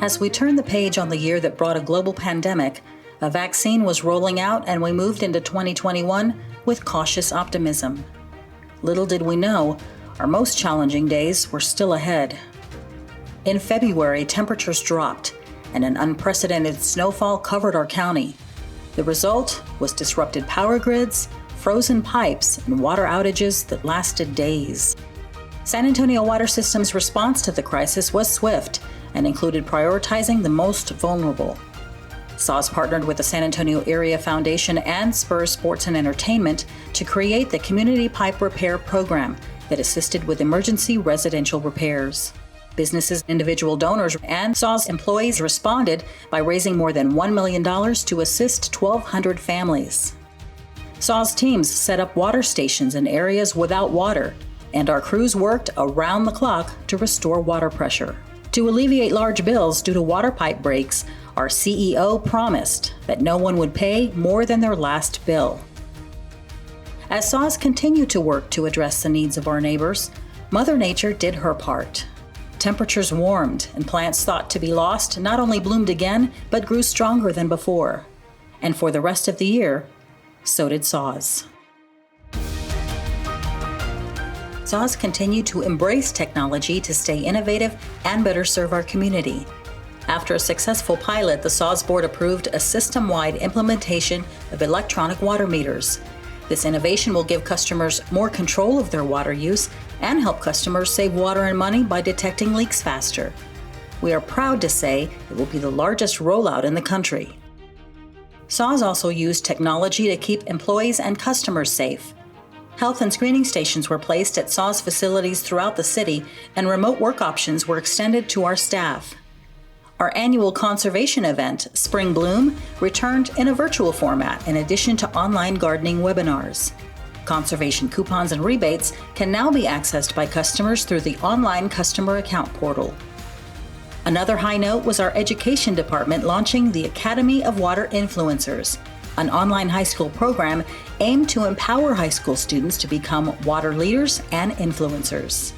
As we turned the page on the year that brought a global pandemic, a vaccine was rolling out and we moved into 2021 with cautious optimism. Little did we know, our most challenging days were still ahead. In February, temperatures dropped and an unprecedented snowfall covered our county. The result was disrupted power grids, frozen pipes, and water outages that lasted days. San Antonio Water System's response to the crisis was swift and included prioritizing the most vulnerable. SAWS partnered with the San Antonio Area Foundation and Spurs Sports and Entertainment to create the Community Pipe Repair Program that assisted with emergency residential repairs. Businesses, individual donors, and SAWS employees responded by raising more than $1 million to assist 1,200 families. SAWS teams set up water stations in areas without water, and our crews worked around the clock to restore water pressure. To alleviate large bills due to water pipe breaks, our CEO promised that no one would pay more than their last bill. As SAWS continued to work to address the needs of our neighbors, Mother Nature did her part. Temperatures warmed and plants thought to be lost not only bloomed again, but grew stronger than before. And for the rest of the year, so did SAWS. SAWS continued to embrace technology to stay innovative and better serve our community. After a successful pilot, the SAWS board approved a system-wide implementation of electronic water meters. This innovation will give customers more control of their water use and help customers save water and money by detecting leaks faster. We are proud to say it will be the largest rollout in the country. SAWS also used technology to keep employees and customers safe. Health and screening stations were placed at SAWS facilities throughout the city, and remote work options were extended to our staff. Our annual conservation event, Spring Bloom, returned in a virtual format in addition to online gardening webinars. Conservation coupons and rebates can now be accessed by customers through the online customer account portal. Another high note was our education department launching the Academy of Water Influencers, an online high school program aimed to empower high school students to become water leaders and influencers.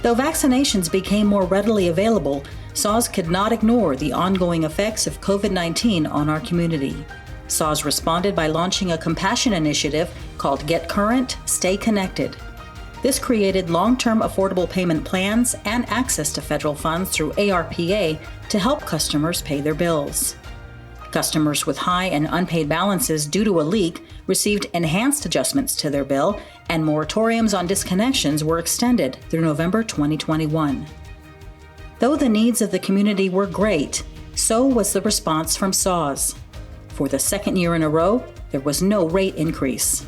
Though vaccinations became more readily available, SAWS could not ignore the ongoing effects of COVID-19 on our community. SAWS responded by launching a compassion initiative called Get Current, Stay Connected. This created long-term affordable payment plans and access to federal funds through ARPA to help customers pay their bills. Customers with high and unpaid balances due to a leak received enhanced adjustments to their bill, and moratoriums on disconnections were extended through November 2021. Though the needs of the community were great, so was the response from SAWS. For the second year in a row, there was no rate increase.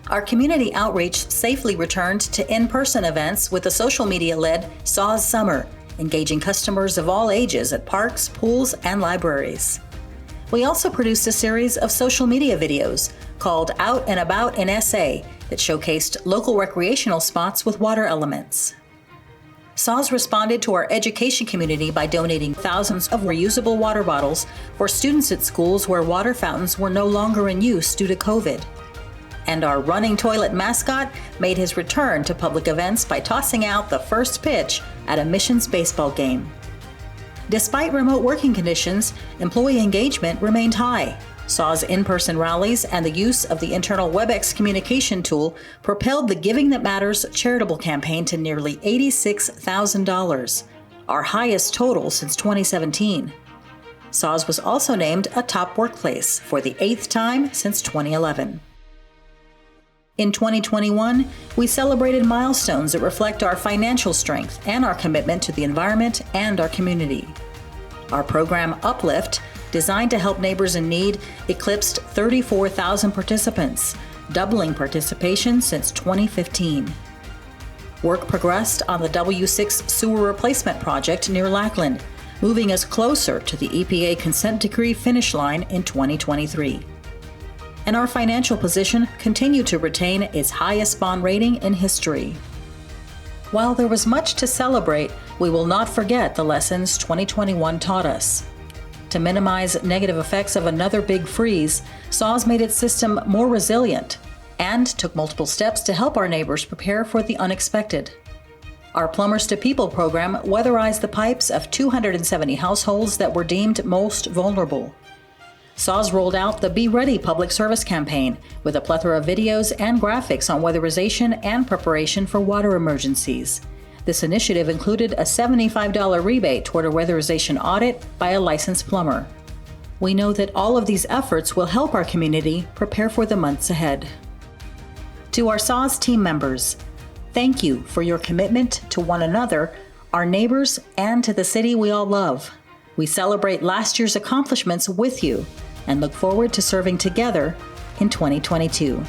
Our community outreach safely returned to in-person events with the social media-led SAWS Summer, engaging customers of all ages at parks, pools, and libraries. We also produced a series of social media videos called Out and About in SA that showcased local recreational spots with water elements. SAWS responded to our education community by donating thousands of reusable water bottles for students at schools where water fountains were no longer in use due to COVID. And our running toilet mascot made his return to public events by tossing out the first pitch at a Missions baseball game. Despite remote working conditions, employee engagement remained high. SAWS in-person rallies and the use of the internal WebEx communication tool propelled the Giving That Matters charitable campaign to nearly $86,000, our highest total since 2017. SAWS was also named a top workplace for the 8th time since 2011. In 2021, we celebrated milestones that reflect our financial strength and our commitment to the environment and our community. Our program Uplift, designed to help neighbors in need, eclipsed 34,000 participants, doubling participation since 2015. Work progressed on the W6 sewer replacement project near Lackland, moving us closer to the EPA consent decree finish line in 2023. And our financial position continued to retain its highest bond rating in history. While there was much to celebrate, we will not forget the lessons 2021 taught us. To minimize negative effects of another big freeze, SAWS made its system more resilient and took multiple steps to help our neighbors prepare for the unexpected. Our Plumbers to People program weatherized the pipes of 270 households that were deemed most vulnerable. SAWS rolled out the Be Ready public service campaign with a plethora of videos and graphics on weatherization and preparation for water emergencies. This initiative included a $75 rebate toward a weatherization audit by a licensed plumber. We know that all of these efforts will help our community prepare for the months ahead. To our SAWS team members, thank you for your commitment to one another, our neighbors, and to the city we all love. We celebrate last year's accomplishments with you and look forward to serving together in 2022.